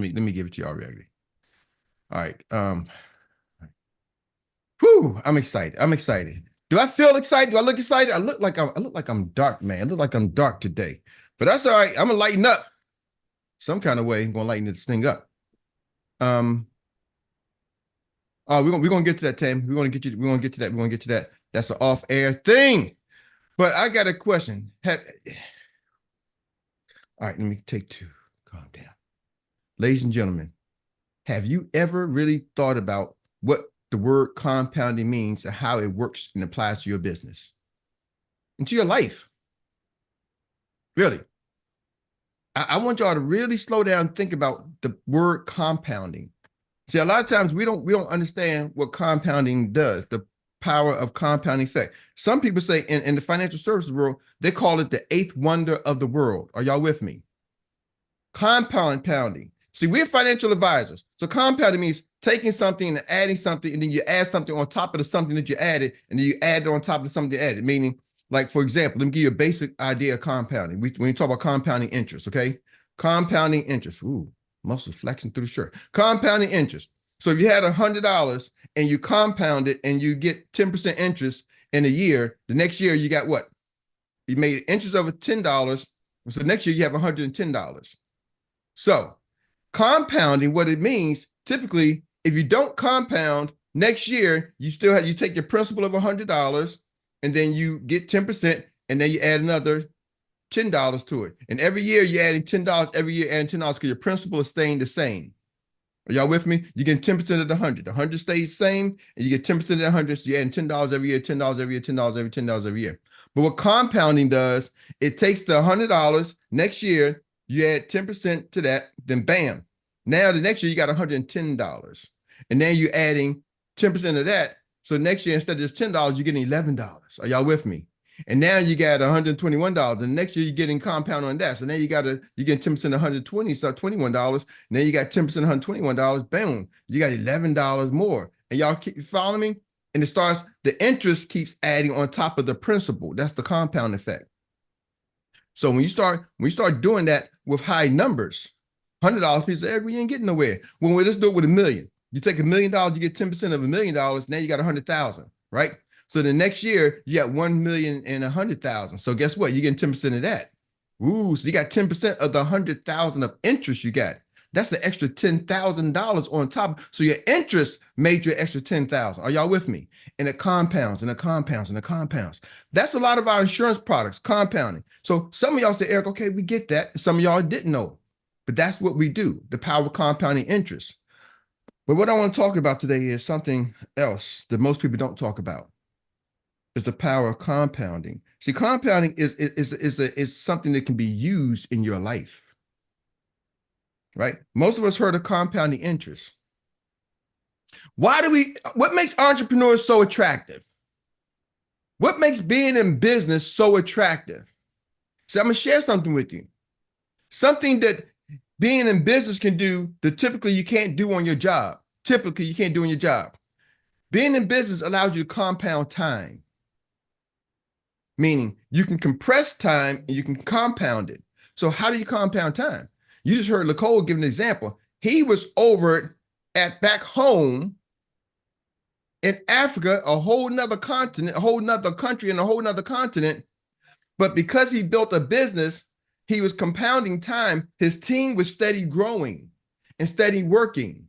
Let me give it to y'all already. All right. Whew, I'm excited. I'm excited. Do I feel excited? Do I look excited? I look like I'm dark, man. I look like I'm dark today. But that's all right. I'm gonna lighten up some kind of way. I'm gonna lighten this thing up. Um, we're gonna get to that, Tam. We're gonna get to that. We're gonna get to that. That's an off-air thing. But I got a question. All right, let me take two. Calm down. Ladies and gentlemen, have you ever really thought about what the word compounding means and how it works and applies to your business and to your life? Really. I want y'all to really slow down and think about the word compounding. See, a lot of times we don't understand what compounding does, the power of compounding effect. Some people say in the financial services world, they call it the eighth wonder of the world. Are y'all with me? Compounding. See, we're financial advisors. So compounding means taking something and adding something, and then you add something on top of the something that you added, and then you add it on top of something you added. Meaning, like, for example, let me give you a basic idea of compounding. When you talk about compounding interest, okay? Compounding interest. Ooh, muscles flexing through the shirt. Compounding interest. So if you had $100 and you compound it and you get 10% interest in a year, the next year you got what? You made interest over $10. So next year you have $110. So compounding, what it means, typically, if you don't compound next year, you take your principal of $100 and then you get 10% and then you add another $10 to it. And every year you're adding $10, every year adding $10 because your principal is staying the same. Are y'all with me? You get 10% of the 100. The 100 stays the same and you get 10% of the 100. So you're adding $10 every year, $10 every year, $10 every $10 every year. But what compounding does, it takes the $100 next year, you add 10% to that, then bam. Now the next year you got $110. And then you're adding 10% of that. So next year, instead of just $10, you're getting $11. Are y'all with me? And now you got $121. And next year you're getting compound on that. So now you're getting 10% of 120, so $21. Now you got 10% of $121. Boom. You got $11 more. And y'all keep following me? And the interest keeps adding on top of the principal. That's the compound effect. So when you start doing that with high numbers, $100, people say, Eric, we ain't getting nowhere. When we just do it with $1 million, you take $1 million, you get 10% of $1 million. Now you got 100,000, right? So the next year you got 1,100,000. So guess what? You're getting 10% of that. Ooh, so you got 10% of the 100,000 of interest you got. That's an extra $10,000 on top. So your interest made you an extra 10,000. Are y'all with me? And it compounds and it compounds and it compounds. That's a lot of our insurance products, compounding. So some of y'all say, Eric, okay, we get that. Some of y'all didn't know, but that's what we do, the power of compounding interest. But what I want to talk about today is something else that most people don't talk about. Is the power of compounding. See, compounding is something that can be used in your life. Right? Most of us heard of compounding interest. What makes entrepreneurs so attractive? What makes being in business so attractive? So I'm going to share something with you. Something that being in business can do that typically you can't do on your job. Typically you can't do on your job. Being in business allows you to compound time. Meaning you can compress time and you can compound it. So how do you compound time? You just heard Nicole give an example. He was over at back home in Africa, a whole nother continent, a whole nother country, and a whole nother continent. But because he built a business, he was compounding time. His team was steady growing and steady working.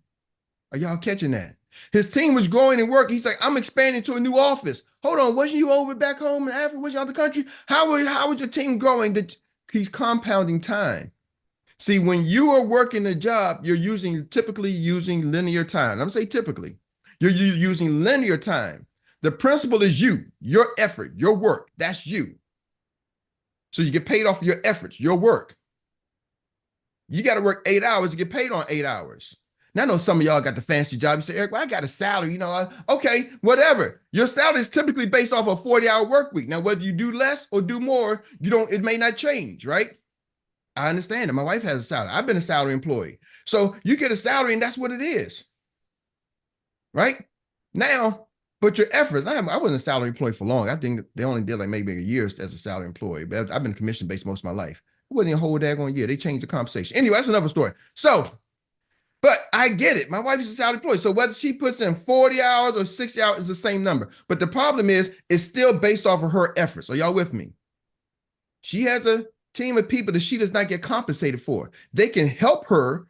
Are y'all catching that? His team was growing and working. He's like, I'm expanding to a new office. Hold on, wasn't you over back home in Africa? Was you out the country? How was your team growing? He's compounding time. See, when you are working a job, you're typically using linear time. I'm gonna say typically. You're using linear time. The principle is you, your effort, your work. That's you. So you get paid off for your efforts, your work. You got to work 8 hours to get paid on 8 hours. Now I know some of y'all got the fancy job. You say, Eric, well, I got a salary, okay, whatever. Your salary is typically based off a 40-hour work week. Now, whether you do less or do more, it may not change, right? I understand it. My wife has a salary. I've been a salary employee. So you get a salary and that's what it is, right? Now, but your efforts, I wasn't a salary employee for long. I think they only did like maybe a year as a salary employee, but I've been commission-based most of my life. It wasn't a whole daggone year. They changed the compensation. Anyway, that's another story. So But I get it. My wife is a salary employee. So whether she puts in 40 hours or 60 hours is the same number. But the problem is, it's still based off of her efforts. Are y'all with me? She has a team of people that she does not get compensated for. They can help her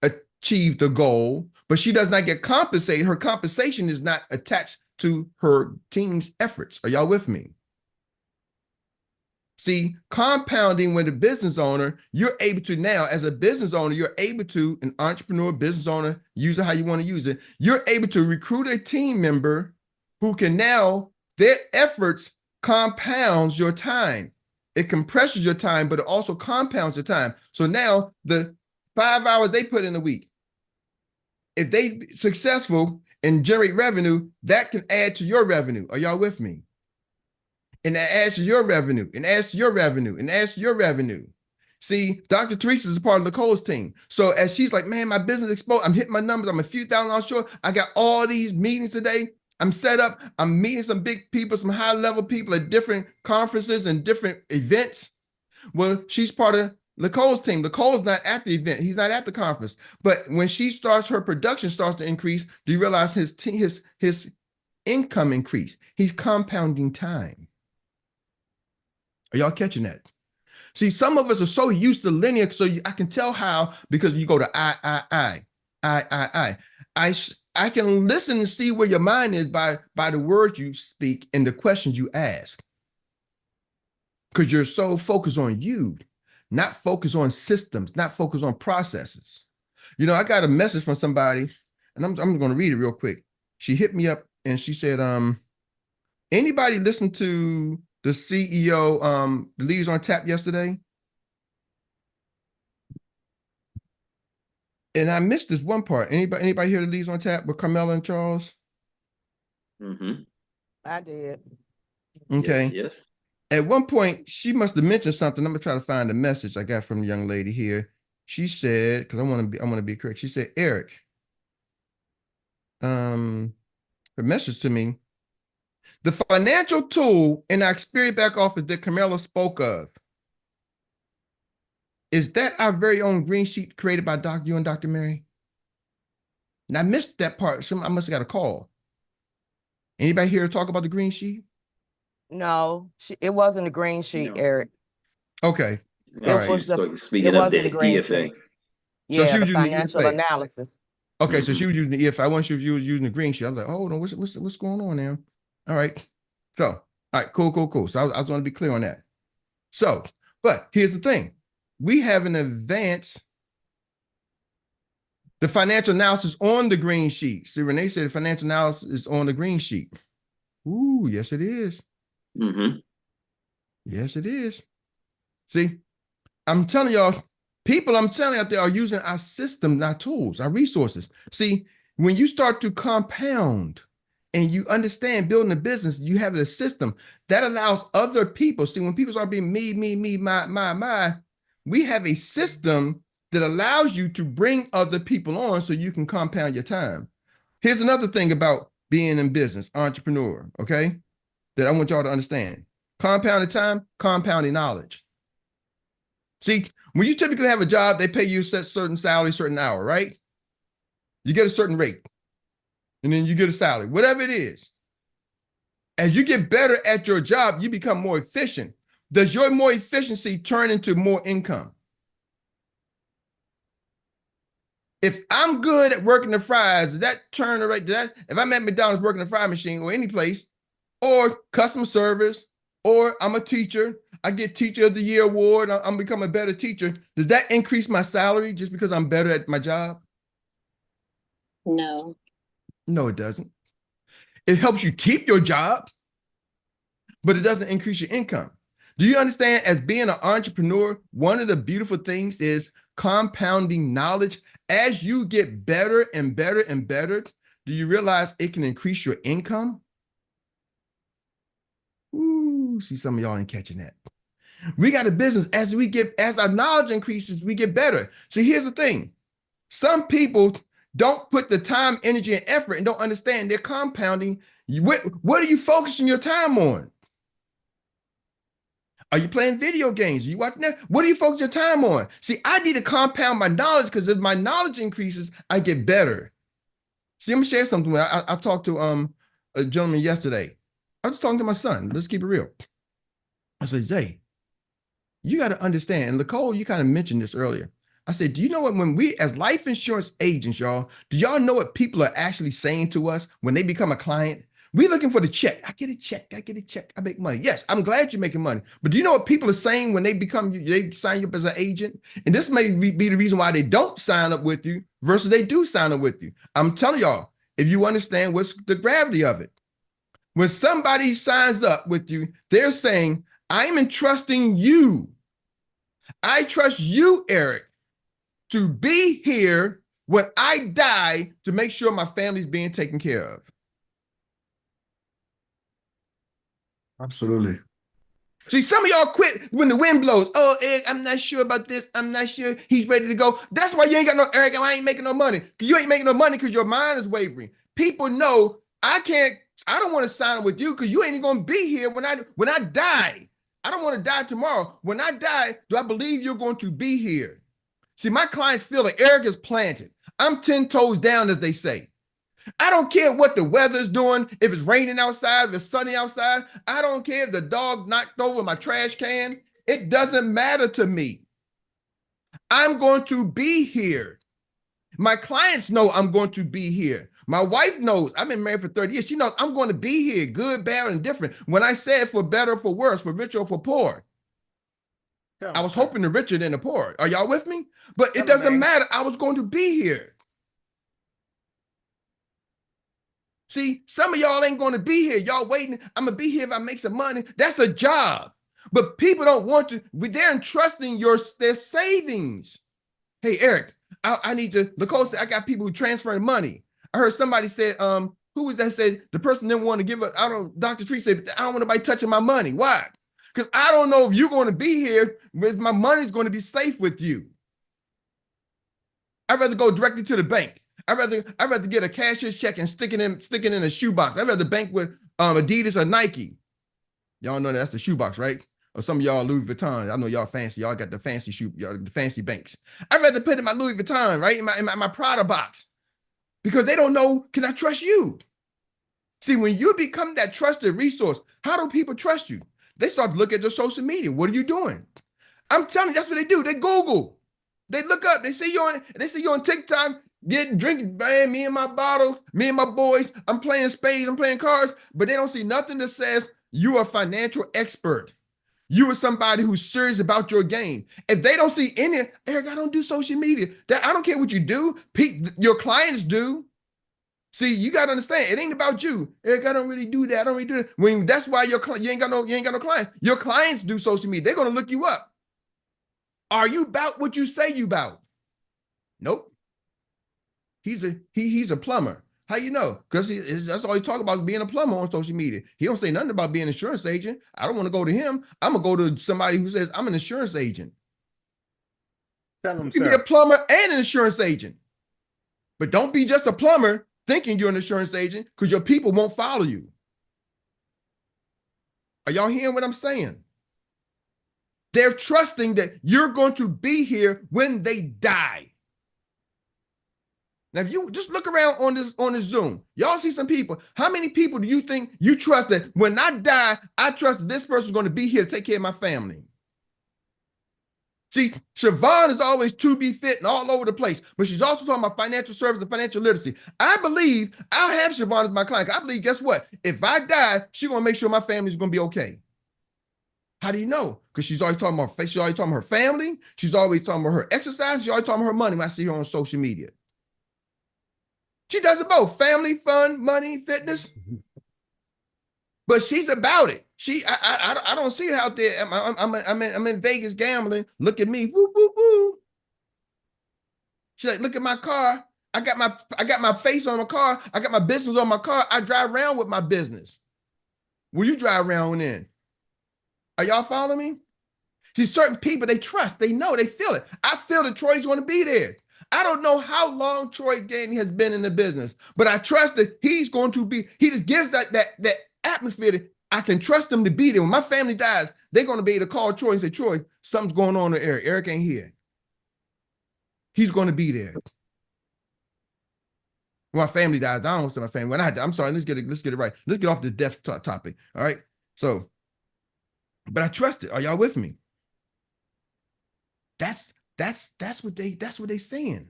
achieve the goal, but she does not get compensated. Her compensation is not attached to her team's efforts. Are y'all with me? See, compounding when a business owner, you're able to now, as a business owner, you're able to, an entrepreneur, business owner, use it how you want to use it. You're able to recruit a team member who can now, their efforts compounds your time. It compresses your time, but it also compounds your time. So now the 5 hours they put in a week, if they successful and generate revenue, that can add to your revenue. Are y'all with me? And that adds to your revenue, and adds to your revenue, and adds to your revenue. See, Dr. Teresa is a part of Nicole's team. So as she's like, man, my business exploded. I'm hitting my numbers. I'm a few $1,000 short. I got all these meetings today. I'm set up. I'm meeting some big people, some high level people at different conferences and different events. Well, she's part of Nicole's team. Nicole's not at the event. He's not at the conference. But when she starts, her production starts to increase. Do you realize his income increase? He's compounding time. Are y'all catching that? See, some of us are so used to linear, so I can tell how, because you go to I can listen and see where your mind is by the words you speak and the questions you ask. Because you're so focused on you, not focused on systems, not focused on processes. You know, I got a message from somebody, and I'm going to read it real quick. She hit me up and she said, anybody listen to the CEO, the Leaders on Tap yesterday? And I missed this one part. Anybody hear the Leaders on Tap with Carmela and Charles? Mm-hmm. I did. Okay. Yes. At one point, she must have mentioned something. I'm gonna try to find the message I got from the young lady here. She said, because I want to be correct. She said, Eric, her message to me, the financial tool in our Xperts back office that Carmela spoke of, is that our very own green sheet created by you and Dr. Mary? And I missed that part. I must have got a call. Anybody here talk about the green sheet? No, it wasn't a green sheet, No. Eric. Okay. No, All right. Speaking of the EFA. Yeah, she the was using the financial EFA. analysis. Okay, so she was using the EFA. I wasn't sure if you was using the green sheet. I was like, oh no, what's going on now? All right. So, all right, cool. So I was going to be clear on that. So, but here's the thing. We have an advanced, the financial analysis on the green sheet. See, Renee said the financial analysis is on the green sheet. Ooh, yes, it is. Mm-hmm. Yes, it is. See, I'm telling y'all, people I'm telling out there are using our system, our tools, our resources. See, when you start to compound and you understand building a business, you have a system that allows other people. See, when people start being me, my, we have a system that allows you to bring other people on so you can compound your time. Here's another thing about being in business, entrepreneur, okay, that I want y'all to understand. Compounding time, compounding knowledge. See, when you typically have a job, they pay you a certain salary, certain hour, right? You get a certain rate, and then you get a salary, whatever it is. As you get better at your job, you become more efficient. Does your more efficiency turn into more income? If I'm good at working the fries, does that turn the right? If I'm at McDonald's working the fry machine or any place, or customer service, or I'm a teacher, I get Teacher of the Year award, I'm becoming a better teacher. Does that increase my salary just because I'm better at my job? No. No, it doesn't. It helps you keep your job, but it doesn't increase your income. Do you understand, as being an entrepreneur, one of the beautiful things is compounding knowledge. As you get better and better and better, do you realize it can increase your income? Ooh, see, some of y'all ain't catching that. We got a business, as our knowledge increases, we get better. See, here's the thing. Some people don't put the time, energy, and effort and don't understand they're compounding. What are you focusing your time on? Are you playing video games? Are you watching that? What do you focus your time on? See, I need to compound my knowledge because if my knowledge increases, I get better. See, I'm gonna share something. I talked to a gentleman yesterday. I was talking to my son. Let's keep it real. I said, Zay, you got to understand, and Nicole, you kind of mentioned this earlier. I said, do you know what, when we as life insurance agents, y'all, do y'all know what people are actually saying to us when they become a client? We're looking for the check. I get a check. I get a check. I make money. Yes, I'm glad you're making money. But do you know what people are saying when they sign you up as an agent? And this may be the reason why they don't sign up with you versus they do sign up with you. I'm telling y'all, if you understand what's the gravity of it. When somebody signs up with you, they're saying, I'm entrusting you. I trust you, Eric, to be here when I die to make sure my family's being taken care of. Absolutely. See, some of y'all quit when the wind blows. Oh, Eric, I'm not sure about this. I'm not sure he's ready to go. That's why you ain't got no, Eric, I ain't making no money. You ain't making no money because your mind is wavering. People know I don't want to sign up with you because you ain't even going to be here when I die. I don't want to die tomorrow. When I die, do I believe you're going to be here? See, my clients feel like Eric is planted. I'm 10 toes down, as they say. I don't care what the weather's doing, if it's raining outside, if it's sunny outside. I don't care if the dog knocked over my trash can. It doesn't matter to me. I'm going to be here. My clients know I'm going to be here. My wife knows. I've been married for 30 years. She knows I'm going to be here, good, bad, and different. When I said for better or for worse, for richer or for poor, I was hoping the richer than the poor. Are y'all with me? But it doesn't matter. I was going to be here. See, some of y'all ain't going to be here. Y'all waiting. I'm going to be here if I make some money. That's a job. But people don't want to. They're entrusting their savings. Hey, Eric, I need to. Nicole said, I got people who transferring money. I heard somebody said, who was that said the person didn't want to give up. I don't, Dr. Tree said, I don't want nobody touching my money. Why? Because I don't know if you're going to be here, if my money's going to be safe with you. I'd rather go directly to the bank. I'd rather get a cashier's check and stick it in a shoebox. I'd rather bank with Adidas or Nike. Y'all know that's the shoebox, right? Or some of y'all Louis Vuitton. I know y'all fancy. Y'all got the fancy the fancy banks. I'd rather put it in my Louis Vuitton, right? In my Prada box. Because they don't know, can I trust you? See, when you become that trusted resource, how do people trust you? They start to look at your social media. What are you doing? I'm telling you, that's what they do. They Google. They look up. They see you on TikTok, drinking, man, me and my bottle, me and my boys. I'm playing spades, I'm playing cards, but they don't see nothing that says you are a financial expert. You are somebody who's serious about your game. If they don't see any, Eric, I don't do social media. I don't care what you do. Your clients do. See, you got to understand, it ain't about you. Eric, I don't really do that. I don't really do that. That's why you ain't got no clients. Your clients do social media. They're going to look you up. Are you about what you say you about? Nope. He's a plumber. How you know? Because that's all he talk about is being a plumber on social media. He don't say nothing about being an insurance agent. I don't want to go to him. I'm going to go to somebody who says, I'm an insurance agent. Tell him, you can be a plumber and an insurance agent. But don't be just a plumber thinking you're an insurance agent because your people won't follow you. Are y'all hearing what I'm saying? They're trusting that you're going to be here when they die. Now, if you just look around on this Zoom, y'all see some people. How many people do you think you trust that when I die, I trust that this person's going to be here to take care of my family? See, Siobhan is always to be fit and all over the place, but she's also talking about financial service and financial literacy. I believe I'll have Siobhan as my client. I believe, guess what? If I die, she's going to make sure my family's going to be okay. How do you know? Because she's always talking about her family. She's always talking about her exercise. She's always talking about her money when I see her on social media. She does it both, family, fun, money, fitness. But she's about it. I don't see her out there. I'm in Vegas gambling. Look at me. Woo, woo, woo. She's like, look at my car. I got my face on my car. I got my business on my car. I drive around with my business. Will you drive around in? Are y'all following me? See, certain people, they trust, they know, they feel it. I feel that Troy's going to be there. I don't know how long Troy Gainey has been in the business, but I trust that he's going to be, he just gives that atmosphere that I can trust them to be there. When my family dies, they're going to be able to call Troy and say, Troy, something's going on with Eric. Eric ain't here. He's going to be there. When my family dies, I don't say my family. When I die, I'm sorry, let's get it right. Let's get off the death topic. All right. So, but I trust it. Are y'all with me? That's what they saying.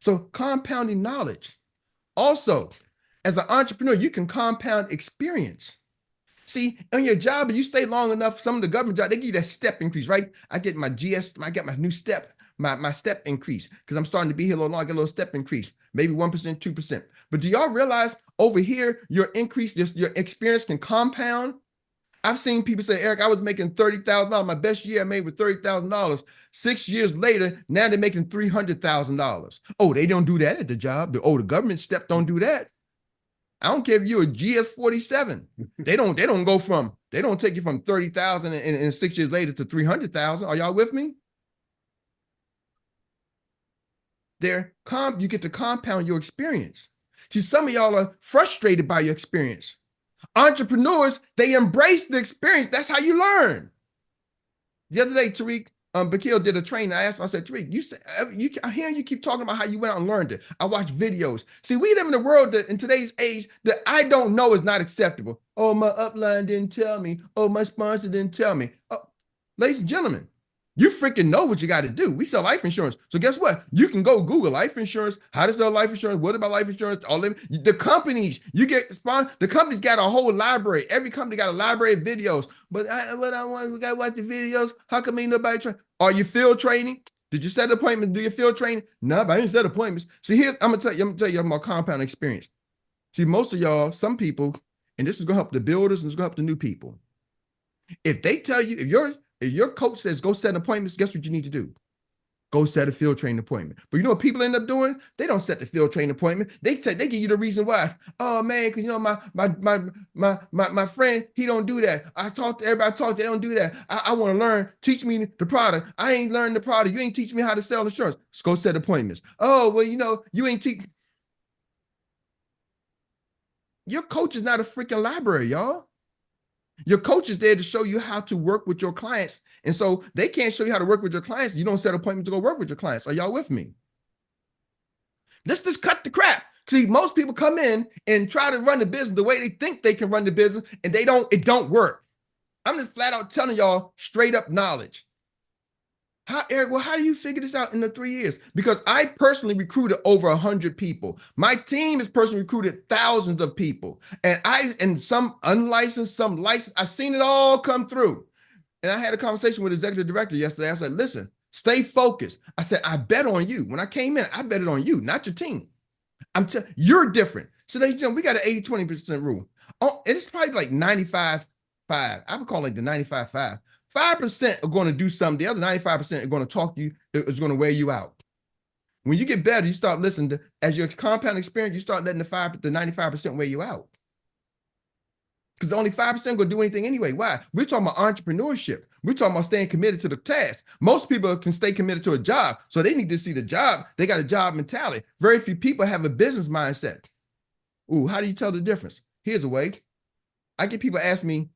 So compounding knowledge. Also, as an entrepreneur, you can compound experience. See, on your job, if you stay long enough, some of the government jobs, they give you that step increase, right? I get my I get my new step, my step increase, because I'm starting to be here a little long, I get a little step increase, maybe 1%, 2%. But do y'all realize over here, your increase, your experience can compound? I've seen people say, Eric, I was making $30,000. My best year I made was $30,000. 6 years later, now they're making $300,000. Oh, they don't do that at the job. The government step don't do that. I don't care if you're a GS-47. They don't take you from 30,000 and 6 years later to 300,000. Are y'all with me? You get to compound your experience. See, some of y'all are frustrated by your experience. Entrepreneurs, they embrace the experience. That's how you learn. The other day, Tariq Bakil did a training. I said, Tariq, I hear you keep talking about how you went out and learned it. I watched videos. See, we live in a world that in today's age that I don't know is not acceptable. Oh, my upline didn't tell me. Oh, my sponsor didn't tell me. Oh, ladies and gentlemen, you freaking know what you got to do. We sell life insurance. So guess what? You can go Google life insurance, how to sell life insurance, what about life insurance, all of them. The companies, the company's got a whole library. Every company got a library of videos. But we got to watch the videos. How come ain't nobody train? Are you field training? Did you set appointments? Do you field training? No, but I didn't set appointments. See, here, I'm gonna tell you about compound experience. See, most of y'all, some people, and this is gonna help the builders and it's gonna help the new people. If they tell you, if your coach says go set appointments, guess what you need to do? Go set a field training appointment. But you know what people end up doing? They don't set the field training appointment. They give you the reason why. Oh man, because you know my friend, he don't do that. I talk to everybody, they don't do that. I want to learn. Teach me the product. I ain't learned the product. You ain't teach me how to sell insurance. Let's go set appointments. Oh well, you know you ain't teach. Your coach is not a freaking library, y'all. Your coach is there to show you how to work with your clients. And so they can't show you how to work with your clients. You don't set appointments to go work with your clients. Are y'all with me? Let's just cut the crap. See, most people come in and try to run the business the way they think they can run the business, and it don't work. I'm just flat out telling y'all straight up knowledge. Eric, well, how do you figure this out in the 3 years? Because I personally recruited over 100 people. My team has personally recruited thousands of people. And some unlicensed, some licensed, I've seen it all come through. And I had a conversation with the executive director yesterday. I said, listen, stay focused. I said, I bet on you. When I came in, I bet it on you, not your team. You're different. So ladies and gentlemen, we got an 80-20% rule. Oh, it's probably like 95-5. I would call it like the 95-5. 5% are going to do something. The other 95% are going to talk to you. It's going to wear you out. When you get better, you start listening to, as your compound experience, you start letting the 95% wear you out. Because only 5% going to do anything anyway. Why? We're talking about entrepreneurship. We're talking about staying committed to the task. Most people can stay committed to a job, so they need to see the job. They got a job mentality. Very few people have a business mindset. Ooh, how do you tell the difference? Here's a way. I get people ask me,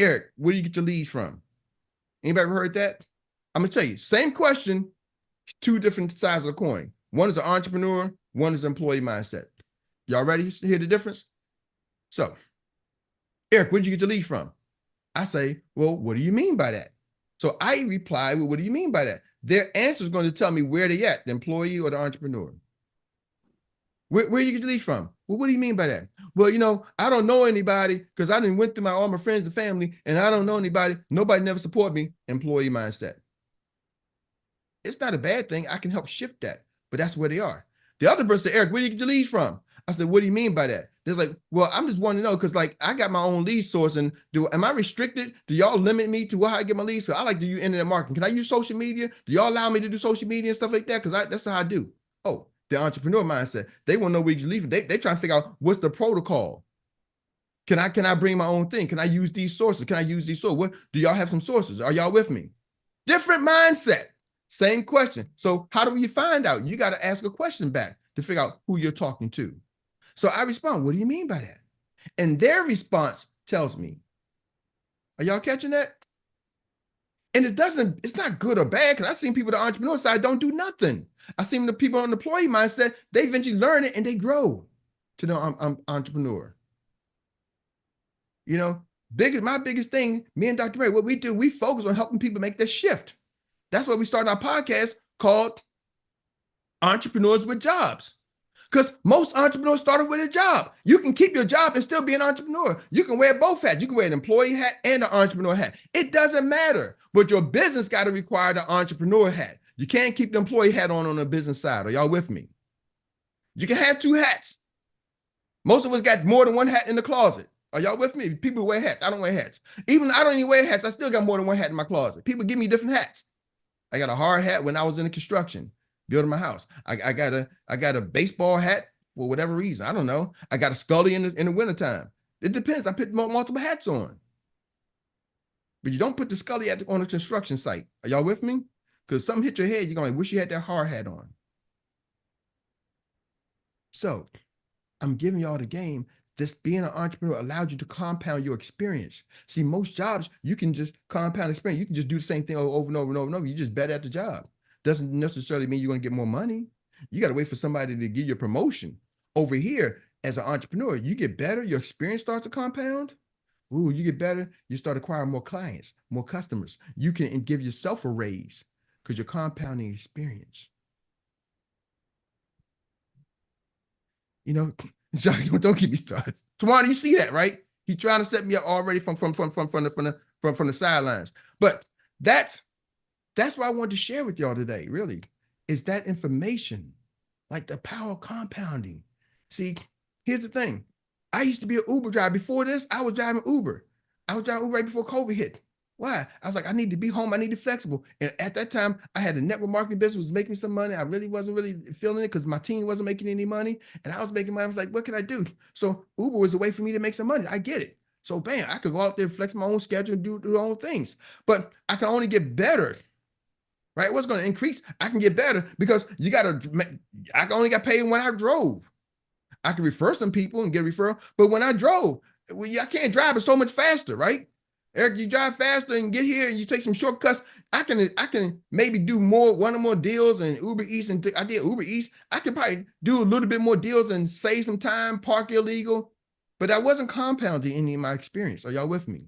Eric, where do you get your leads from? Anybody ever heard that? I'm gonna tell you, same question, two different sides of the coin. One is an entrepreneur, one is employee mindset. Y'all ready to hear the difference? So, Eric, where did you get your lead from? I say, well, what do you mean by that? So I reply, well, what do you mean by that? Their answer is going to tell me where they at, the employee or the entrepreneur. Where do you get your lead from? Well, what do you mean by that? Well, you know, I don't know anybody because I didn't went through all my friends and family, and I don't know anybody. Nobody never support me. Employee mindset. It's not a bad thing. I can help shift that, but that's where they are. The other person said, Eric, where do you get your leads from? I said, what do you mean by that? They're like, well, I'm just wanting to know because like I got my own lead source, and am I restricted? Do y'all limit me to how I get my leads? So I like to use internet marketing. Can I use social media? Do y'all allow me to do social media and stuff like that? Because that's how I do. Oh. The entrepreneur mindset. They want to know where you leave. They try to figure out what's the protocol. Can I bring my own thing? Can I use these sources? Can I use these sources? What do y'all have some sources? Are y'all with me? Different mindset. Same question. So how do you find out? You got to ask a question back to figure out who you're talking to. So I respond, what do you mean by that? And their response tells me, Are y'all catching that? And it's not good or bad, because I've seen people on the entrepreneur side don't do nothing. I've seen the people on the employee mindset, they eventually learn it and they grow to the entrepreneur. You know, my biggest thing, me and Dr. Ray, what we do, we focus on helping people make that shift. That's why we started our podcast called Entrepreneurs with Jobs. Because most entrepreneurs started with a job. You can keep your job and still be an entrepreneur. You can wear both hats. You can wear an employee hat and an entrepreneur hat. It doesn't matter. But your business got to require the entrepreneur hat. You can't keep the employee hat on the business side. Are y'all with me? You can have two hats. Most of us got more than one hat in the closet. Are y'all with me? People wear hats. I don't wear hats. Even I don't even wear hats. I still got more than one hat in my closet. People give me different hats. I got a hard hat when I was in the construction, building my house. I got a baseball hat for whatever reason. I don't know. I got a Scully in the wintertime. It depends. I put multiple hats on. But you don't put the Scully on a construction site. Are y'all with me? Because something hit your head, you're going to wish you had that hard hat on. So I'm giving y'all the game. This being an entrepreneur allowed you to compound your experience. See, most jobs, you can just compound experience. You can just do the same thing over and over and over and over. You're just better at the job. Doesn't necessarily mean you're going to get more money. You got to wait for somebody to give you a promotion. Over here, as an entrepreneur, you get better, your experience starts to compound. Ooh, you get better, you start acquiring more clients, more customers. You can give yourself a raise because you're compounding experience. You know, don't get me started. Tawana, you see that, right? He's trying to set me up already from the sidelines. But that's what I wanted to share with y'all today, really, is that information, like the power of compounding. See, here's the thing. I used to be an Uber driver. Before this, I was driving Uber. I was driving Uber right before COVID hit. Why? I was like, I need to be home. I need to be flexible. And at that time, I had a network marketing business, was making me some money. I really wasn't feeling it because my team wasn't making any money. And I was making money. I was like, what can I do? So Uber was a way for me to make some money. I get it. So bam, I could go out there, flex my own schedule, and do my own things. But I can only get better. Right? What's going to increase? I can get better because I only got paid when I drove. I can refer some people and get a referral. But when I drove, I can't drive it so much faster, right? Eric, you drive faster and get here and you take some shortcuts. I can maybe do one or more deals and Uber Eats, and I did Uber Eats. I could probably do a little bit more deals and save some time, park illegal. But I wasn't compounding any of my experience. Are y'all with me?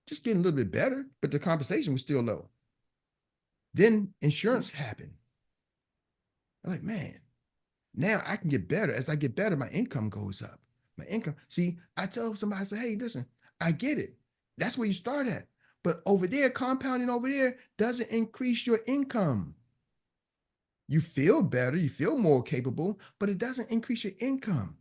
Just getting a little bit better, but the compensation was still low. Then insurance happened. I'm like, man, now I can get better. As I get better, my income goes up. My income. See, I tell somebody, I say, hey, listen, I get it. That's where you start at. But over there, compounding over there doesn't increase your income. You feel better, you feel more capable, but it doesn't increase your income.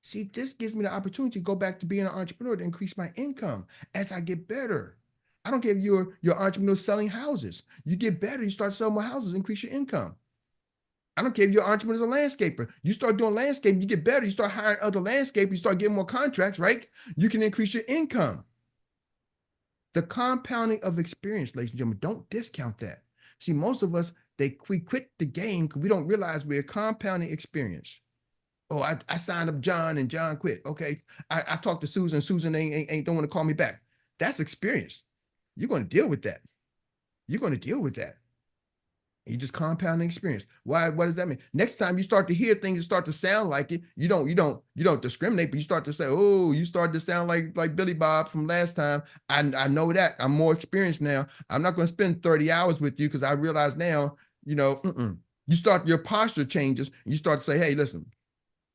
See, this gives me the opportunity to go back to being an entrepreneur to increase my income as I get better. I don't care if you're entrepreneur selling houses. You get better, you start selling more houses, increase your income. I don't care if you're an entrepreneur as a landscaper. You start doing landscaping, you get better, you start hiring other landscapers, you start getting more contracts, right? You can increase your income. The compounding of experience, ladies and gentlemen, don't discount that. See, most of us, we quit the game because we don't realize we're compounding experience. Oh, I signed up John and John quit. Okay, I talked to Susan. Susan ain't don't want to call me back. That's experience. You're going to deal with that. You're going to deal with that. You just compounding experience. Why? What does that mean? Next time you start to hear things that start to sound like it, you don't discriminate, but you start to say, oh, you started to sound like Billy Bob from last time. I know that. I'm more experienced now. I'm not going to spend 30 hours with you because I realize now, you start, your posture changes. And you start to say, hey, listen,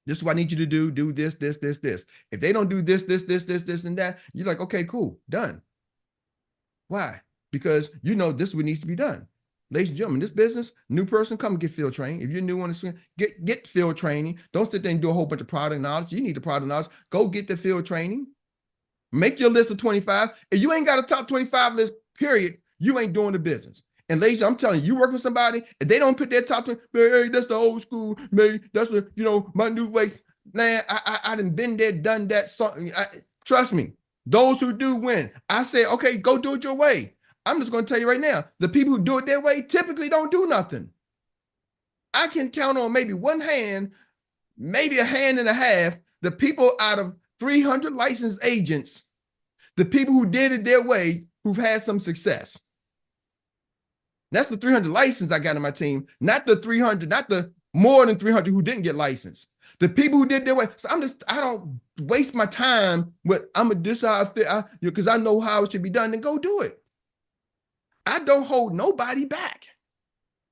this is what I need you to do this, this, this, this. If they don't do this, and that, you're like, okay, cool, done. Why? Because this is what needs to be done. Ladies and gentlemen, this business, new person, come get field training. If you're new on the swing, get field training. Don't sit there and do a whole bunch of product knowledge. You need the product knowledge. Go get the field training. Make your list of 25. If you ain't got a top 25 list, period, you ain't doing the business. And ladies, I'm telling you, you work with somebody, if they don't put their top 20, hey, that's the old school, man, that's my new way. Man, I done been there, done that. Trust me, those who do win. I say, okay, go do it your way. I'm just going to tell you right now, the people who do it their way typically don't do nothing. I can count on maybe one hand, maybe a hand and a half, the people out of 300 licensed agents The people who did it their way, who've had some success. That's the 300 license I got in my team, not the 300, not the more than 300 who didn't get licensed. The people who did their way. So I don't waste my time with, this how I feel, because I know how it should be done, then go do it. I don't hold nobody back.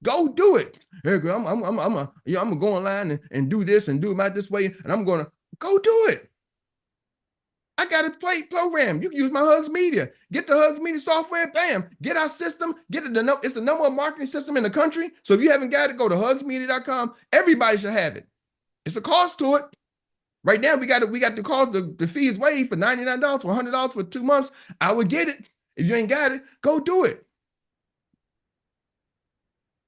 Go do it. Erik, I'm gonna go online and do this and do it this way, and I'm gonna go do it. I got a program. You can use my Hugs Media. Get the Hugs Media software, bam. Get our system. Get it. It's the number one marketing system in the country. So if you haven't got it, go to hugsmedia.com. Everybody should have it. It's a cost to it. Right now, we got the cost. The fee is waived for $99, for $100 for 2 months. I would get it. If you ain't got it, go do it.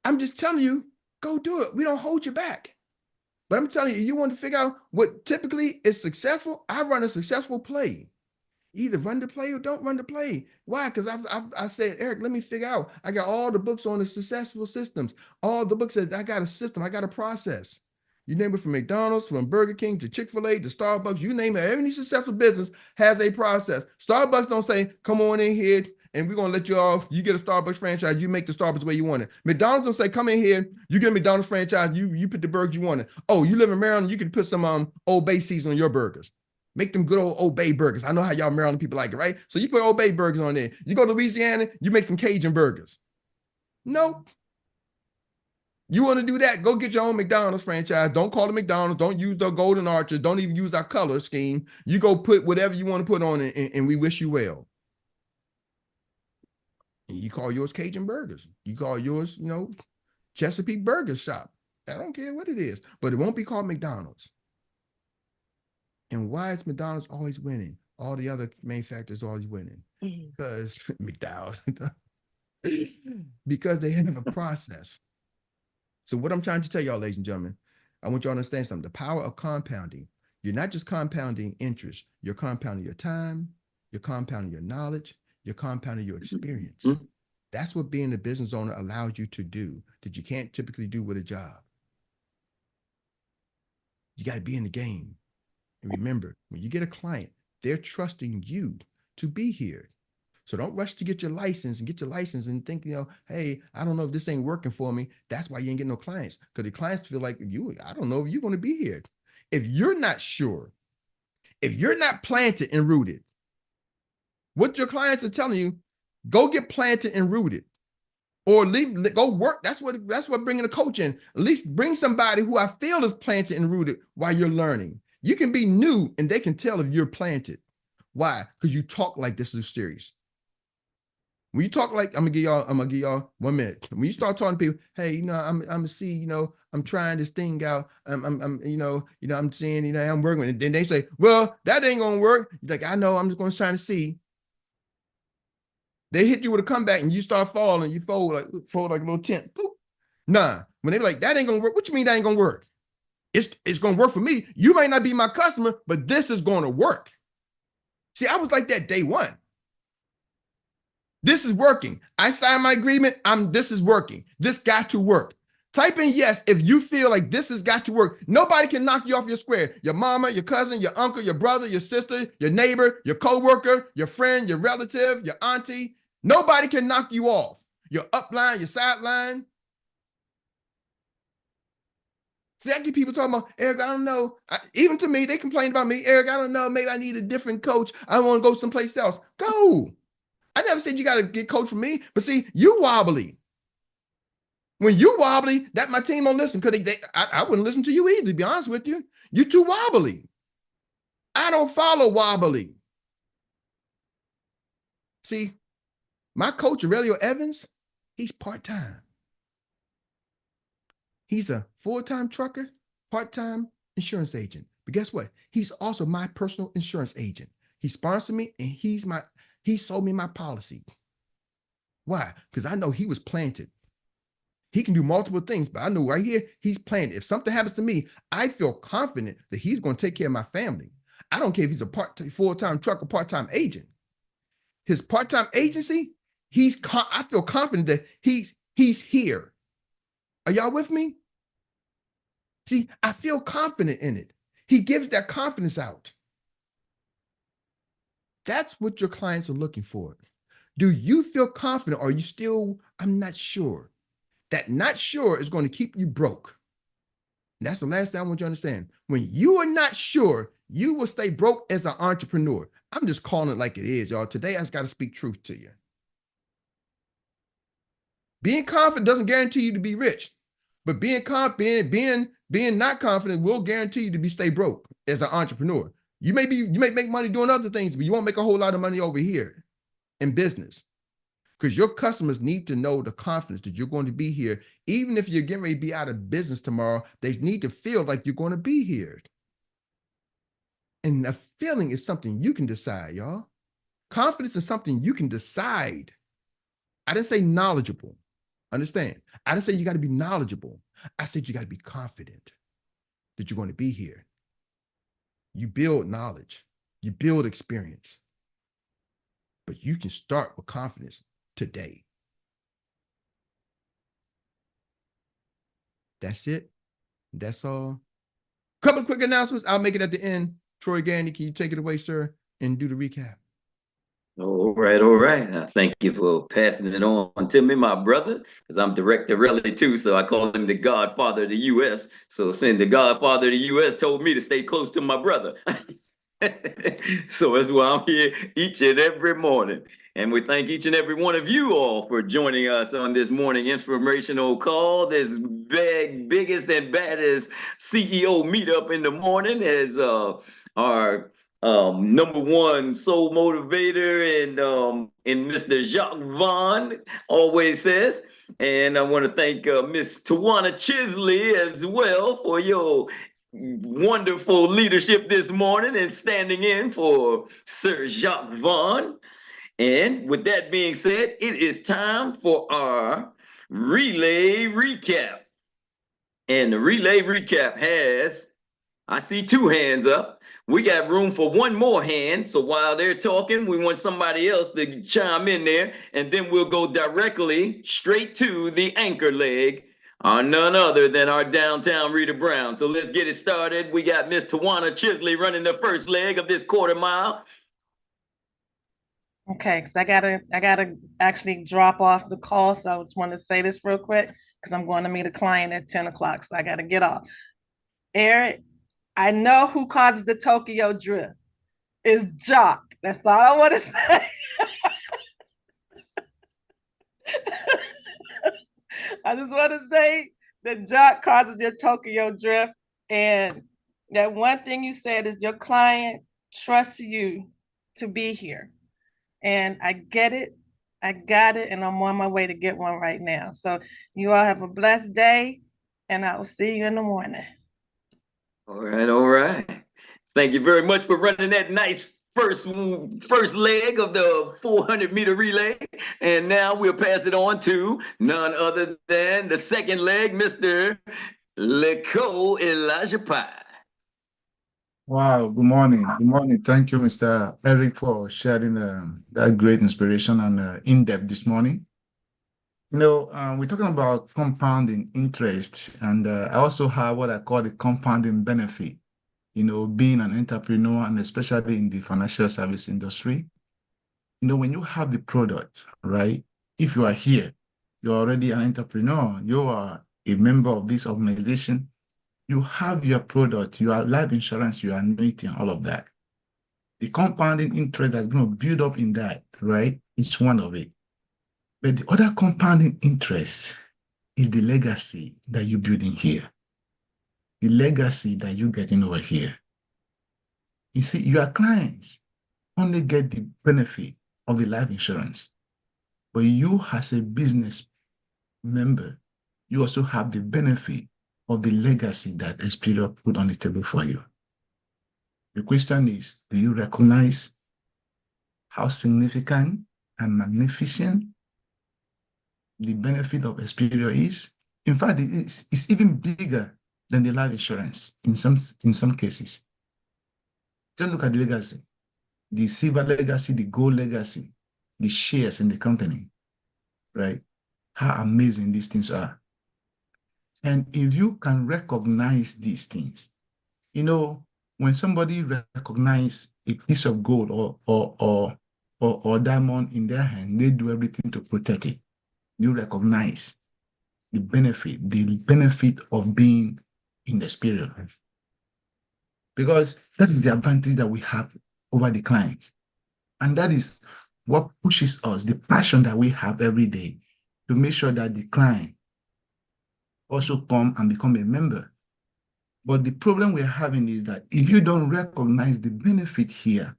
I'm just telling you, go do it. We don't hold you back. But I'm telling you, you want to figure out what typically is successful. I run a successful play. Either run the play or don't run the play. Why? Because I said, Erik, let me figure out. I got all the books on the successful systems. All the books that I got a system. I got a process. You name it, from McDonald's, from Burger King to Chick-fil-A to Starbucks. You name it. Every successful business has a process. Starbucks don't say, come on in here and we're going to let you off. You get a Starbucks franchise. You make the Starbucks the way you want it. McDonald's don't say, come in here. You get a McDonald's franchise. You put the burgers you want it. Oh, you live in Maryland. You can put some Old Bay season on your burgers. Make them good old Bay burgers. I know how y'all Maryland people like it, right? So you put Old Bay burgers on there. You go to Louisiana, you make some Cajun burgers. Nope. You want to do that? Go get your own McDonald's franchise. Don't call it McDonald's. Don't use the golden arches. Don't even use our color scheme. You go put whatever you want to put on it, and we wish you well. And you call yours Cajun burgers. You call yours, Chesapeake Burger Shop. I don't care what it is, but it won't be called McDonald's. And why is McDonald's always winning? All the other manufacturers always winning. Because McDonald's, because they have a process. So what I'm trying to tell y'all, ladies and gentlemen, I want y'all to understand something. The power of compounding. You're not just compounding interest. You're compounding your time. You're compounding your knowledge. You're compounding your experience. Mm-hmm. That's what being a business owner allows you to do that you can't typically do with a job. You got to be in the game. And remember, when you get a client, they're trusting you to be here. So don't rush to get your license and think, hey, I don't know if this ain't working for me. That's why you ain't getting no clients, because the clients feel like I don't know if you're going to be here. If you're not sure, if you're not planted and rooted, what your clients are telling you, go get planted and rooted, or go work. That's what bringing a coach in. At least bring somebody who I feel is planted and rooted while you're learning. You can be new and they can tell if you're planted. Why? Because you talk like this is serious. When you talk like, I'm gonna give y'all 1 minute. When you start talking to people, hey, I'm see, I'm trying this thing out. I'm seeing, I'm working with it. Then they say, well, that ain't gonna work. You're like, I know, I'm just gonna try to see. They hit you with a comeback and you start falling. You fold like a little tent. Boop. Nah, when they're like, that ain't gonna work. What you mean that ain't gonna work? It's gonna work for me. You may not be my customer, but this is gonna work. See, I was like that day one. This is working. I signed my agreement. This is working. This got to work. Type in yes if you feel like this has got to work. Nobody can knock you off your square. Your mama, your cousin, your uncle, your brother, your sister, your neighbor, your coworker, your friend, your relative, your auntie. Nobody can knock you off. Your upline, your sideline. See, I get people talking about, Erik, I don't know. Even to me, they complain about me. Erik, I don't know. Maybe I need a different coach. I want to go someplace else. Go. I never said you got to get coached from me. But see, you wobbly. When you wobbly, that my team won't listen, because I wouldn't listen to you either, to be honest with you. You too wobbly. I don't follow wobbly. See, my coach, Aurelio Evans, he's part-time. He's a full-time trucker, part-time insurance agent. But guess what? He's also my personal insurance agent. He sponsored me, and he sold me my policy. Why? Because I know he was planted. He can do multiple things, but I know right here, he's planted. If something happens to me, I feel confident that he's going to take care of my family. I don't care if he's a full-time trucker, part-time agent. His part-time agency, I feel confident that he's here. Are y'all with me? See, I feel confident in it. He gives that confidence out. That's what your clients are looking for. Do you feel confident? Or are you still, I'm not sure? That not sure is going to keep you broke. And that's the last thing I want you to understand. When you are not sure, you will stay broke as an entrepreneur. I'm just calling it like it is, y'all. Today, I just got to speak truth to you. Being confident doesn't guarantee you to be rich, but being confident, being not confident will guarantee you to stay broke as an entrepreneur. You may make money doing other things, but you won't make a whole lot of money over here in business, because your customers need to know the confidence that you're going to be here. Even if you're getting ready to be out of business tomorrow, they need to feel like you're going to be here. And a feeling is something you can decide, y'all. Confidence is something you can decide. I didn't say knowledgeable. Understand? I didn't say you got to be knowledgeable. I said you got to be confident that you're going to be here. You build knowledge, you build experience, but you can start with confidence today. That's it. That's all. Couple of quick announcements. I'll make it at the end. Troy Gandy, can you take it away, sir, and do the recap? All right, all right. Thank you for passing it on to me, my brother, because I'm Director Relly too, so I call him the Godfather of the U.S. So since the Godfather of the U.S. told me to stay close to my brother. So that's why I'm here each and every morning. And we thank each and every one of you all for joining us on this morning inspirational call, this biggest and baddest CEO meetup in the morning, as our number one soul motivator and Mr. Jacques Vaughn always says. And I want to thank Miss Tawana Chisley as well for your wonderful leadership this morning and standing in for Sir Jacques Vaughn. And with that being said, it is time for our relay recap. And the relay recap has, I see 2 hands up. We got room for 1 more hand. So while they're talking, we want somebody else to chime in there. And then we'll go directly straight to the anchor leg, none other than our downtown Rita Brown. So let's get it started. We got Miss Tawana Chisley running the first leg of this quarter mile. Okay, because I gotta actually drop off the call. So I just want to say this real quick because I'm going to meet a client at 10 o'clock. So I gotta get off. Eric, I know who causes the Tokyo drift. It's Jock. That's all I want to say. I just want to say that Jock causes your Tokyo drift. And that one thing you said is your client trusts you to be here. And I get it. I got it. And I'm on my way to get one right now. So you all have a blessed day. And I will see you in the morning. All right, all right. Thank you very much for running that nice first leg of the 400-meter relay. And now we'll pass it on to none other than the second leg, Mr. Leco Elijah Pye. Wow, good morning. Good morning. Thank you, Mr. Erik, for sharing that great inspiration and in-depth this morning. You know, we're talking about compounding interest, and I also have what I call the compounding benefit, you know, being an entrepreneur and especially in the financial service industry. You know, when you have the product, right? If you are here, you're already an entrepreneur, you are a member of this organization, you have your product, your life insurance, your annuity, and all of that. The compounding interest that's going to build up in that, right? It's one of it. But the other compounding interest is the legacy that you build in here. The legacy that you get in over here. You see, your clients only get the benefit of the life insurance. But you as a business member, you also have the benefit of the legacy that Xperts put on the table for you. The question is, do you recognize how significant and magnificent the benefit of Xperts is? In fact, it's even bigger than the life insurance in some cases. Just look at the legacy, the silver legacy, the gold legacy, the shares in the company, right? How amazing these things are. And if you can recognize these things, you know, when somebody recognize a piece of gold or diamond in their hand, they do everything to protect it. You recognize the benefit of being in the spirit. Because that is the advantage that we have over the clients. And that is what pushes us, the passion that we have every day to make sure that the client also come and become a member. But the problem we're having is that if you don't recognize the benefit here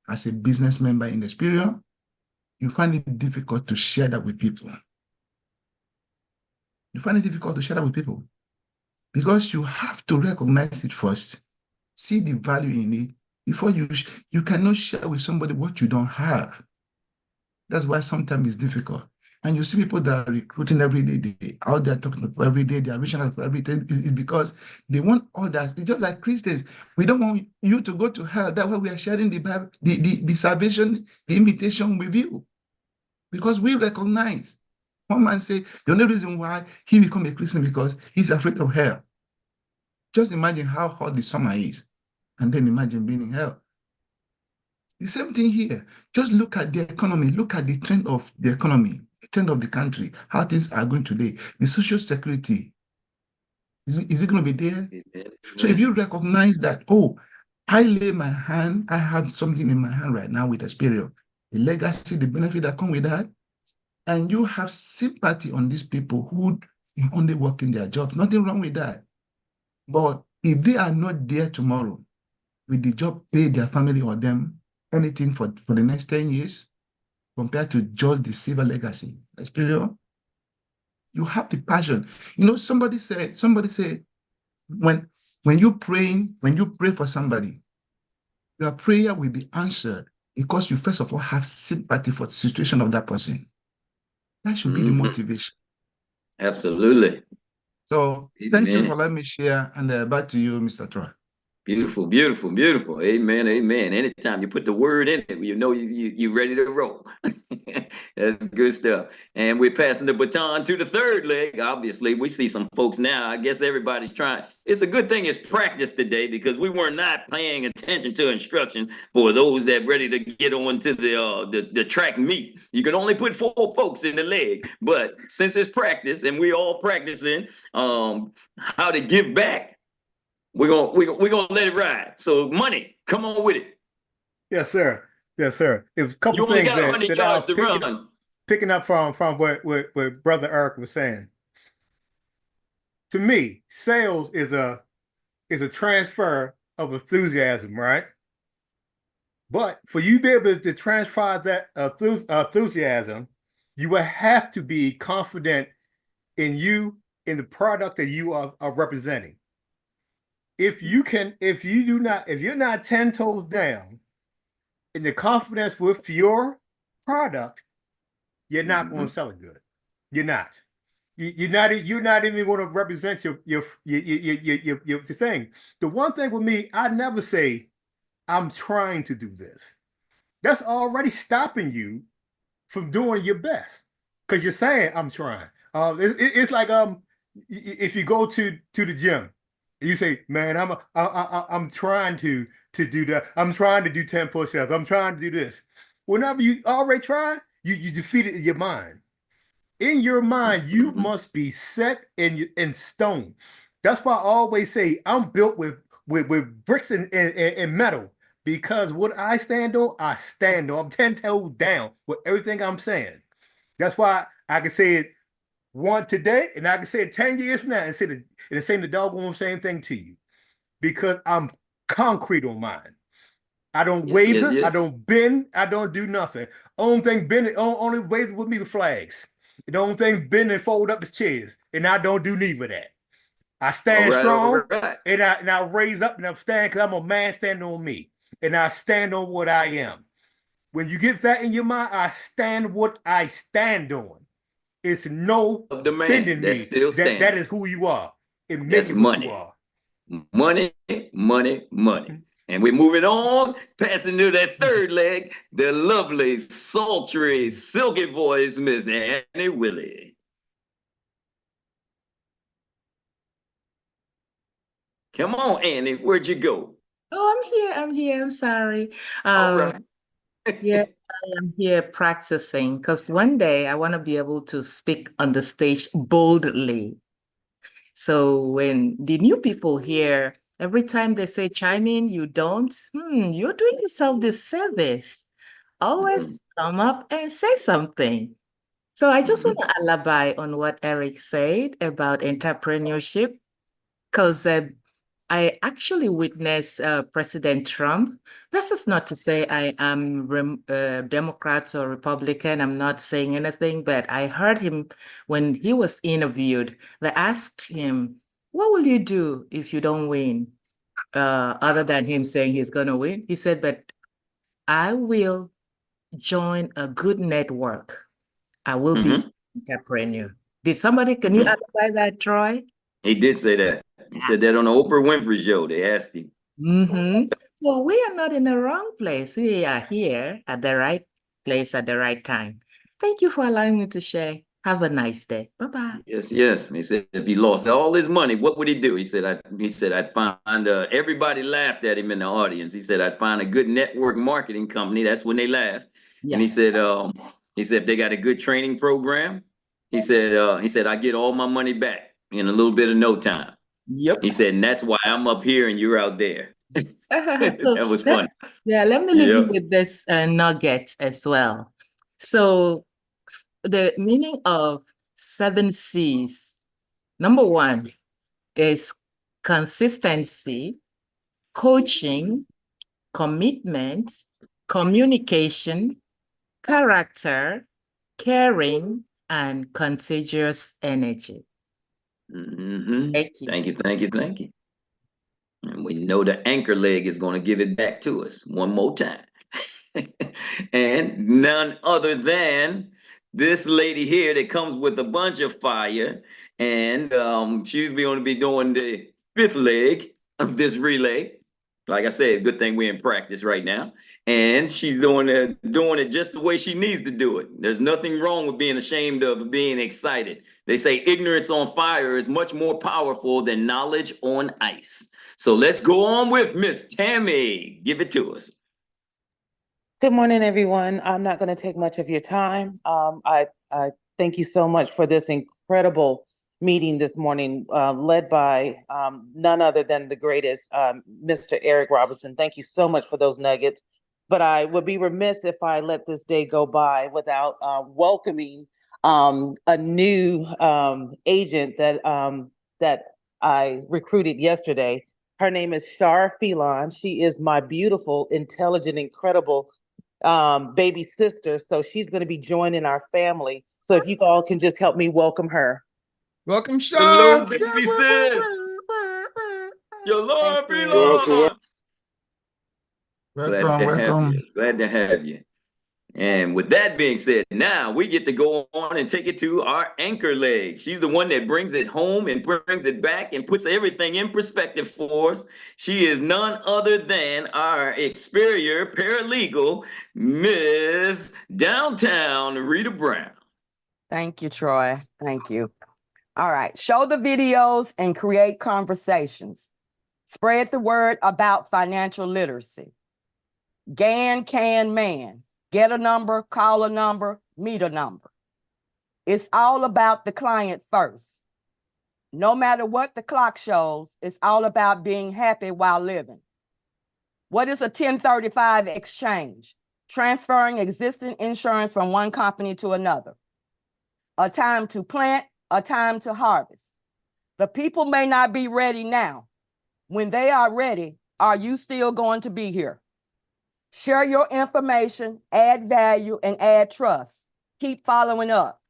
as a business member in the spirit, you find it difficult to share that with people. You find it difficult to share that with people because you have to recognize it first, see the value in it before you cannot share with somebody what you don't have. That's why sometimes it's difficult. And you see people that are recruiting every day, they out there talking to people every day, they are reaching out for everything. It's because they want others. It's just like Christians. We don't want you to go to hell. That's why we are sharing the salvation, the invitation with you. Because we recognize. One man say the only reason why he become a Christian because he's afraid of hell. Just imagine how hot the summer is, and then imagine being in hell. The same thing here. Just look at the economy. Look at the trend of the economy, the trend of the country, how things are going today. The social security, is it going to be there? So if you recognize that, oh, I lay my hand, I have something in my hand right now with Xperts, the legacy, the benefit that come with that, and you have sympathy on these people who only work in their jobs, nothing wrong with that. But if they are not there tomorrow, will the job pay their family or them anything for the next 10 years compared to just the silver legacy? Xperts, you have the passion. You know, somebody said, when you pray for somebody, your prayer will be answered because you first of all have sympathy for the situation of that person. That should be the motivation. Absolutely. So thank you for letting me share, and back to you, Mr. Troy. Beautiful, beautiful, beautiful. Amen, amen. Anytime you put the word in it, you know you're ready to roll. That's good stuff. And we're passing the baton to the third leg. Obviously, we see some folks now. I guess everybody's trying. It's a good thing it's practice today because we were not paying attention to instructions for those that ready to get on to the track meet. You can only put 4 folks in the leg. But since it's practice and we all practicing how to give back, we're gonna let it ride. So money, come on with it. Yes, sir. Yes, sir. It was a couple You only things got 100 that I yards was to run. picking up from what Brother Eric was saying. To me, sales is a transfer of enthusiasm, right? But for you to be able to transfer that enthusiasm, you will have to be confident in you, in the product that you are representing. If you're not 10 toes down in the confidence with your product, you're not going to sell it good. You're not. You're not even going to represent your thing. The one thing with me, I never say I'm trying to do this. That's already stopping you from doing your best because you're saying I'm trying. It's like if you go to the gym, you say, "Man, I'm trying to do that. I'm trying to do 10 push-ups. I'm trying to do this." Whenever you already try, you defeat it in your mind. In your mind, you must be set in stone. That's why I always say I'm built with bricks and metal. Because what I stand on, I stand on. I'm 10 toes down with everything I'm saying. That's why I can say it one today, and I can say it 10 years from now and say the doggone same thing to you. Because I'm concrete on mine. I don't waver, I don't bend, I don't do nothing. Only thing bending, only waver with me the flags. The only thing bend and fold up is chairs, and I don't do neither of that. I stand strong, and I raise up and I'm standing because I'm a man standing on me, and I stand on what I am. When you get that in your mind, I stand what I stand on. It's no bending me. That is who you are. It makes you what you are. Money, money, money. And we're moving on, passing to that third leg, the lovely, sultry, silky voice, Miss Annie Willie. Come on, Annie, where'd you go? I'm here. I'm sorry. All right. Yeah, I am here practicing because one day I want to be able to speak on the stage boldly. So when the new people here, every time they say chime in, you don't, you're doing yourself disservice. Always come up and say something. So I just want to elaborate on what Erik said about entrepreneurship, because I actually witnessed President Trump. This is not to say I am Democrat or Republican. I'm not saying anything, but I heard him when he was interviewed. They asked him, "What will you do if you don't win?" Other than him saying he's going to win, he said, "But I will join a good network. I will be an entrepreneur." Can you identify that, Troy? He did say that. He said that on the Oprah Winfrey show. They asked him. So we are not in the wrong place. We are here at the right place at the right time. Thank you for allowing me to share. Have a nice day. Bye-bye. Yes, yes. He said if he lost all his money, what would he do? He said I'd find everybody laughed at him in the audience. He said I'd find a good network marketing company. That's when they laughed. And he said if they got a good training program, he said I get all my money back in a little bit of no time. Yep. He said, and that's why I'm up here and you're out there. That was funny. Let me leave you with this nugget as well. So the meaning of 7 C's, number 1 is consistency, coaching, commitment, communication, character, caring, and contagious energy. Thank you. Thank you. And we know the anchor leg is going to give it back to us one more time. And none other than this lady here that comes with a bunch of fire. And she's going to be doing the 5th leg of this relay. Like I said, good thing we're in practice right now. And she's doing it just the way she needs to do it. There's nothing wrong with being ashamed of being excited. They say ignorance on fire is much more powerful than knowledge on ice. So let's go on with Miss Tammy. Give it to us. Good morning, everyone. I'm not going to take much of your time. I thank you so much for this incredible meeting this morning, led by none other than the greatest, Mr. Erik Robertson. Thank you so much for those nuggets. But I would be remiss if I let this day go by without welcoming a new agent that I recruited yesterday. Her name is Shar Phelan. She is my beautiful, intelligent, incredible baby sister. So she's going to be joining our family. So if you all can just help me welcome her. Welcome, Shar. Hello, baby sis. Your Lord Phelan. Glad to have you. And with that being said, now we get to go on and take it to our anchor leg. She's the one that brings it home and brings it back and puts everything in perspective for us. She is none other than our Xperts paralegal, Miss Downtown Rita Brown. Thank you, Troy. Thank you. All right. Show the videos and create conversations. Spread the word about financial literacy. Can, man. Get a number, call a number, meet a number. It's all about the client first. No matter what the clock shows, it's all about being happy while living. What is a 1035 exchange? Transferring existing insurance from one company to another. A time to plant, a time to harvest. The people may not be ready now. When they are ready, are you still going to be here? Share your information, add value, and add trust. Keep following up.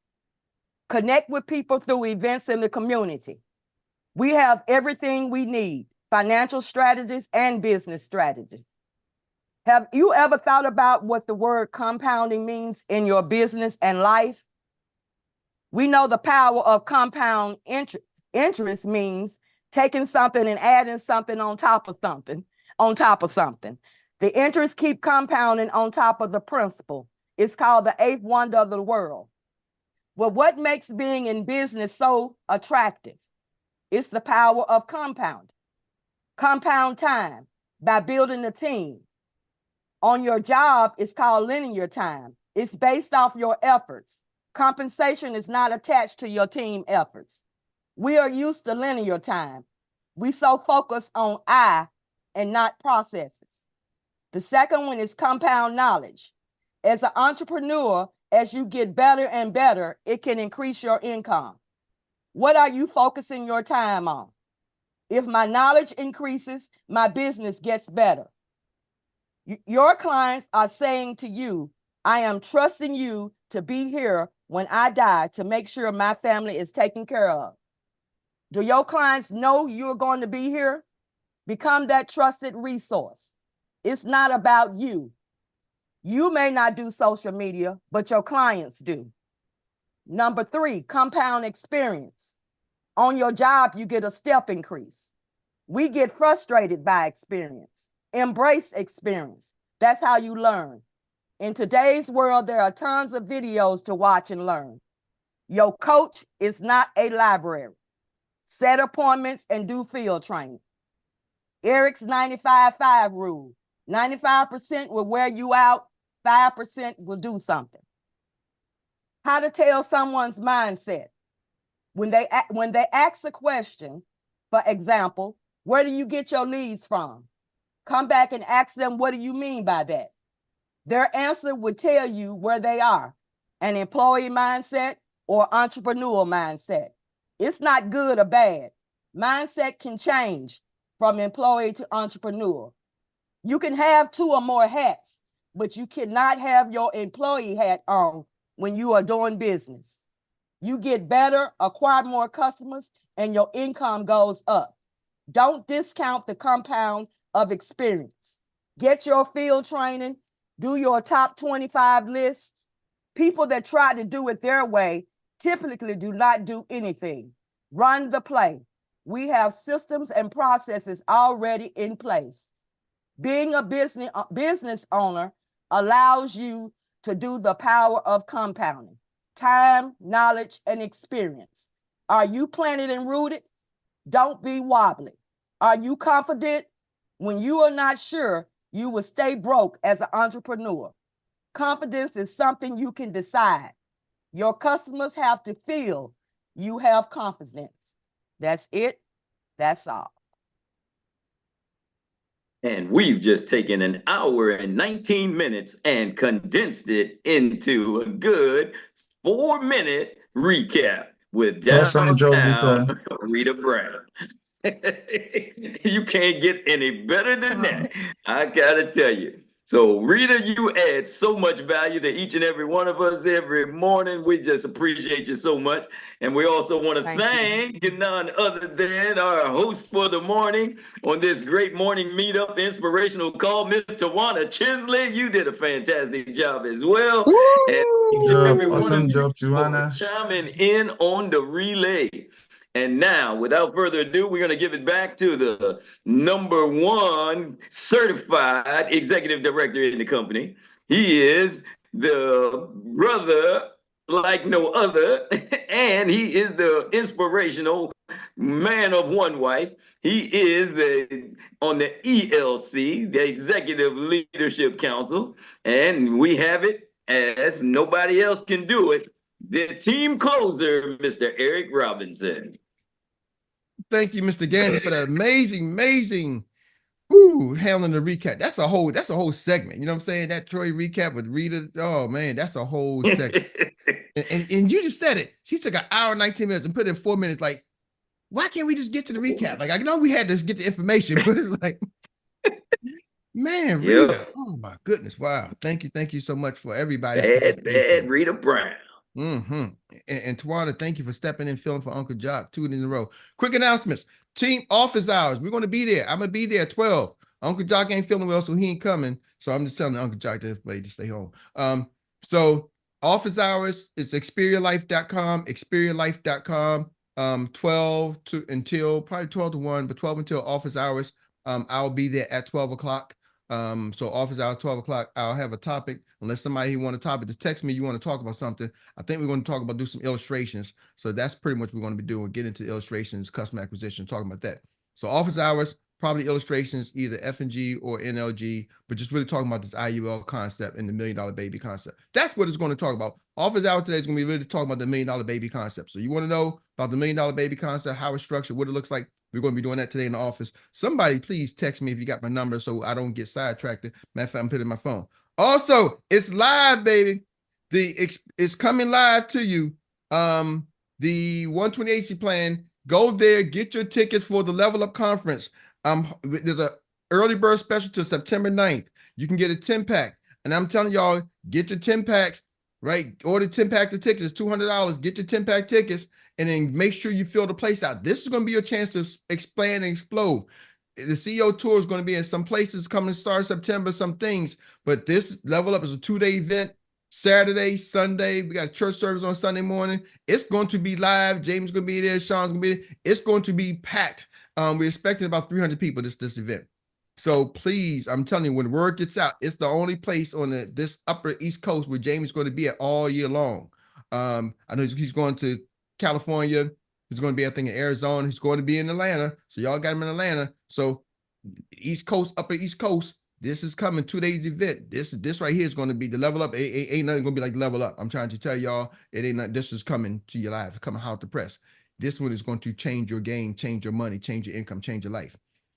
Connect with people through events in the community. We have everything we need, financial strategies and business strategies. Have you ever thought about what the word compounding means in your business and life? We know the power of compound interest means taking something and adding something on top of something, The interest keep compounding on top of the principal. It's called the 8th wonder of the world. Well, what makes being in business so attractive? It's the power of compounding. Compound time. by building a team. On your job, it's called linear time. It's based off your efforts. Compensation is not attached to your team efforts. We are used to linear time. We so focus on I and not processes. The second one is compound knowledge. As an entrepreneur, as you get better and better, it can increase your income. What are you focusing your time on? If my knowledge increases, my business gets better. Your clients are saying to you, I am trusting you to be here when I die to make sure my family is taken care of. Do your clients know you're going to be here? Become that trusted resource. It's not about you. You may not do social media, but your clients do. Number 3, compound experience. On your job, you get a step increase. We get frustrated by experience. Embrace experience. That's how you learn. In today's world, there are tons of videos to watch and learn. Your coach is not a library. Set appointments and do field training. Erik's 95-5 rule. 95% will wear you out, 5% will do something. How to tell someone's mindset. When they ask a question, for example, where do you get your leads from? Come back and ask them, what do you mean by that? Their answer would tell you where they are, an employee mindset or entrepreneurial mindset. It's not good or bad. Mindset can change from employee to entrepreneur. You can have 2 or more hats, but you cannot have your employee hat on when you are doing business. You get better, acquire more customers, and your income goes up. Don't discount the compound of experience. Get your field training, do your top 25 list. People that try to do it their way typically do not do anything. Run the play. We have systems and processes already in place. Being a business owner allows you to do the power of compounding. Time, knowledge, and experience. Are you planted and rooted? Don't be wobbly. Are you confident? When you are not sure, you will stay broke as an entrepreneur. Confidence is something you can decide. Your customers have to feel you have confidence. That's it. That's all. And we've just taken an hour and 19 minutes and condensed it into a good 4-minute recap with Awesome job, downtown Rita. Rita Brown. You can't get any better than that. I gotta tell you. So Rita, you add so much value to each and every one of us every morning. We just appreciate you so much. And we also want to thank none other than our host for the morning on this great morning meetup inspirational call, Miss Tawana Chisley. You did a fantastic job as well. And each and every one Awesome of you job, Tawana. chiming in on the relay. And now, without further ado, we're going to give it back to the #1 certified executive director in the company. He is the brother like no other, and he is the inspirational man of one wife. He is on the ELC, the Executive Leadership Council, and we have it as nobody else can do it. The team closer, Mr. Erik Robinson. Thank you, Mr. Gandy, for that amazing handling the recap. That's a whole segment. You know what I'm saying? That Troy recap with Rita. Oh man, that's a whole segment. and you just said it. She took an hour and 19 minutes and put in 4 minutes. Like, why can't we just get to the recap? Like, I know we had to get the information, but it's like, man, Rita. Yep. Oh my goodness. Wow. Thank you so much for everybody. Bad Rita Brown. And Tawana, thank you for stepping in, filling for Uncle Jock 2 in a row. Quick announcements. Team office hours. We're going to be there. I'm going to be there at 12. Uncle Jock ain't feeling well, so he ain't coming. So I'm just telling Uncle Jock to stay home. So office hours, it's experialife.com, 12 to until probably 12 to 1, but 12 until office hours. I'll be there at 12 o'clock. So office hours, 12 o'clock, I'll have a topic. Unless somebody want a topic, just text me, you want to talk about something. I think we're going to talk about, do some illustrations. So that's pretty much what we're going to be doing, get into illustrations, customer acquisition, talking about that. So office hours, probably illustrations, either F&G or NLG, but just really talking about this IUL concept and the $1 Million Baby concept. That's what it's going to talk about. Office hour today is going to be really talking about the $1 Million Baby concept. So you want to know about the $1 Million Baby concept, how it's structured, what it looks like. We're going to be doing that today in the office. Somebody please text me if you got my number so I don't get sidetracked. Matter of fact, I'm putting it in my phone. Also, it's live, baby. It's coming live to you. The 120AC plan. Go there, get your tickets for the Level Up Conference. There's a early bird special to September 9th. You can get a 10-pack. And I'm telling y'all, get your 10 packs, right? Order 10-pack of tickets, it's $200. Get your 10-pack tickets, and then make sure you fill the place out. This is going to be your chance to expand and explode. The CEO tour is going to be in some places coming to start September, some things, but this Level Up is a 2-day event. Saturday, Sunday, we got a church service on Sunday morning. It's going to be live. James is going to be there. Sean's going to be there. It's going to be packed. We're expecting about 300 people this event. So please, I'm telling you, when word gets out, it's the only place on this upper East Coast where Jamie's going to be at all year long. I know he's going to California. He's going to be, I think, in Arizona. He's going to be in Atlanta. So y'all got him in Atlanta. So East Coast, upper East Coast, this is coming 2 days event. This right here is going to be the Level Up. Ain't nothing going to be like Level Up. I'm trying to tell y'all, it ain't nothing. This is coming to your life, coming hot to press. This one is going to change your game, change your money, change your income, change your life.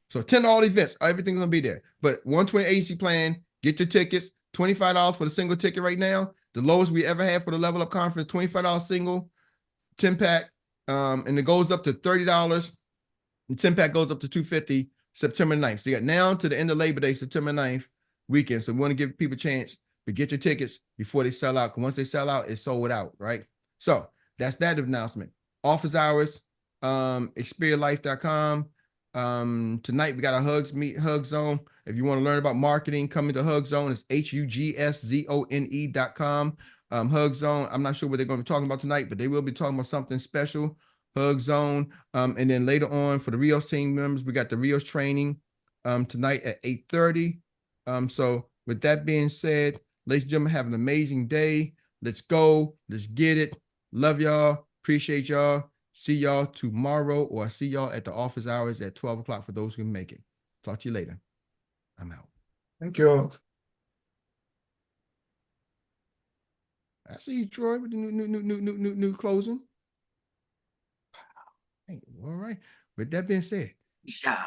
So attend all events. Everything's going to be there. But 120 AC plan, get your tickets, $25 for the single ticket right now. The lowest we ever had for the Level Up conference, $25 single, 10-pack. And it goes up to $30. The 10-pack goes up to $250 September 9th. So you got now to the end of Labor Day, September 9th weekend. So we want to give people a chance to get your tickets before they sell out. Because once they sell out, it's sold out, right? So that's that announcement. Office hours, experialife.com. Tonight we got a Hug Zone. If you want to learn about marketing, come into Hug Zone. It's HUGSZONE.com. Hug Zone. I'm not sure what they're going to be talking about tonight, but they will be talking about something special. Hug Zone. And then later on for the Rios team members, we got the Rios training tonight at 8:30. So with that being said, ladies and gentlemen, have an amazing day. Let's go. Let's get it. Love y'all. Appreciate y'all. See y'all tomorrow, or see y'all at the office hours at 12 o'clock for those who can make it. Talk to you later. I'm out. Thank you. I see you, Troy, with the new closing. All right. With that being said, Yeah.